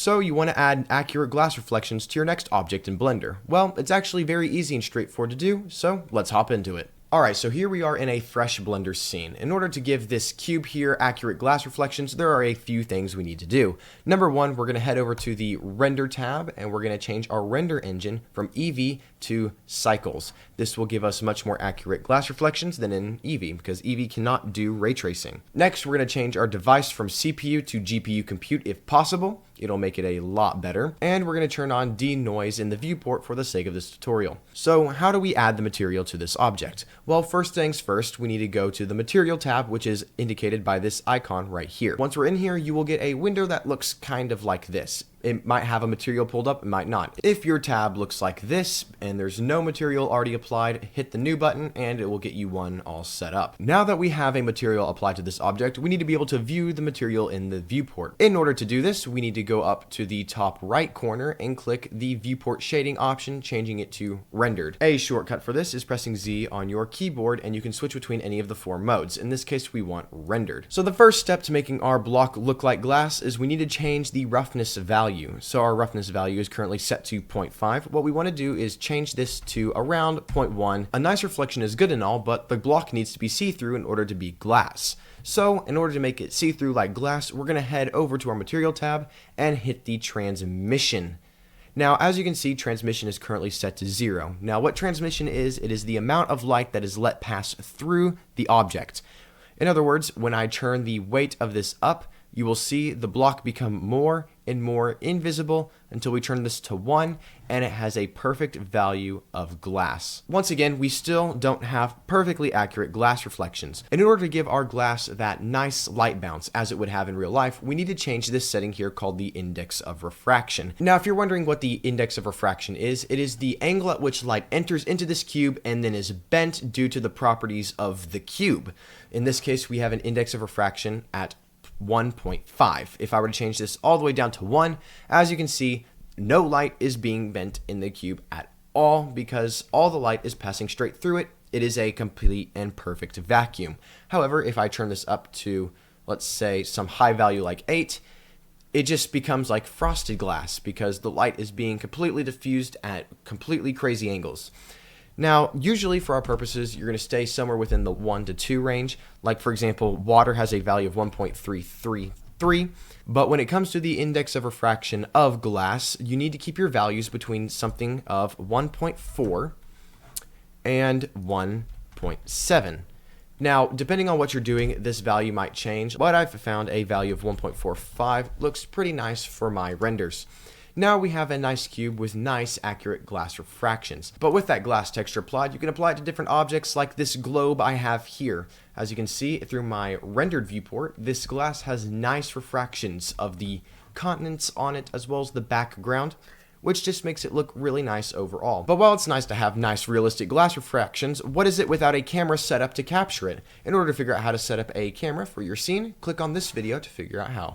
So you want to add accurate glass reflections to your next object in Blender. Well, it's actually very easy and straightforward to do, so let's hop into it. Alright, so here we are in a fresh Blender scene. In order to give this cube here accurate glass reflections, there are a few things we need to do. Number one, we're going to head over to the Render tab, and we're going to change our render engine from Eevee to Cycles. This will give us much more accurate glass reflections than in Eevee, because Eevee cannot do ray tracing. Next, we're going to change our device from CPU to GPU compute if possible. It'll make it a lot better. And we're going to turn on denoise in the viewport for the sake of this tutorial. So how do we add the material to this object? Well, first things first, we need to go to the Material tab, which is indicated by this icon right here. Once we're in here, you will get a window that looks kind of like this. It might have a material pulled up, it might not. If your tab looks like this and there's no material already applied, hit the new button and it will get you one all set up. Now that we have a material applied to this object, we need to be able to view the material in the viewport. In order to do this, we need to go up to the top right corner and click the viewport shading option, changing it to rendered. A shortcut for this is pressing Z on your keyboard, and you can switch between any of the four modes. In this case, we want rendered. So the first step to making our block look like glass is we need to change the roughness value. So our roughness value is currently set to 0.5. What we want to do is change this to around 0.1. A nice reflection is good and all, but the block needs to be see-through in order to be glass. So in order to make it see-through like glass, we're going to head over to our Material tab and hit the transmission. Now, as you can see, transmission is currently set to 0. Now, what transmission is, it is the amount of light that is let pass through the object. In other words, when I turn the weight of this up, you will see the block become more and more invisible until we turn this to 1 and it has a perfect value of glass. Once again, we still don't have perfectly accurate glass reflections. In order to give our glass that nice light bounce as it would have in real life, we need to change this setting here called the index of refraction. Now, if you're wondering what the index of refraction is, it is the angle at which light enters into this cube and then is bent due to the properties of the cube. In this case, we have an index of refraction at 1.5. If I were to change this all the way down to 1, as you can see, no light is being bent in the cube at all because all the light is passing straight through it. It is a complete and perfect vacuum. However, if I turn this up to, let's say, some high value like 8, it just becomes like frosted glass because the light is being completely diffused at completely crazy angles. Now, usually for our purposes, you're going to stay somewhere within the 1 to 2 range. Like, for example, water has a value of 1.333, but when it comes to the index of refraction of glass, you need to keep your values between something of 1.4 and 1.7. Now, depending on what you're doing, this value might change, but I've found a value of 1.45 looks pretty nice for my renders. Now we have a nice cube with nice, accurate glass refractions. But with that glass texture applied, you can apply it to different objects like this globe I have here. As you can see through my rendered viewport, this glass has nice refractions of the continents on it as well as the background, which just makes it look really nice overall. But while it's nice to have nice realistic glass refractions, what is it without a camera set up to capture it? In order to figure out how to set up a camera for your scene, click on this video to figure out how.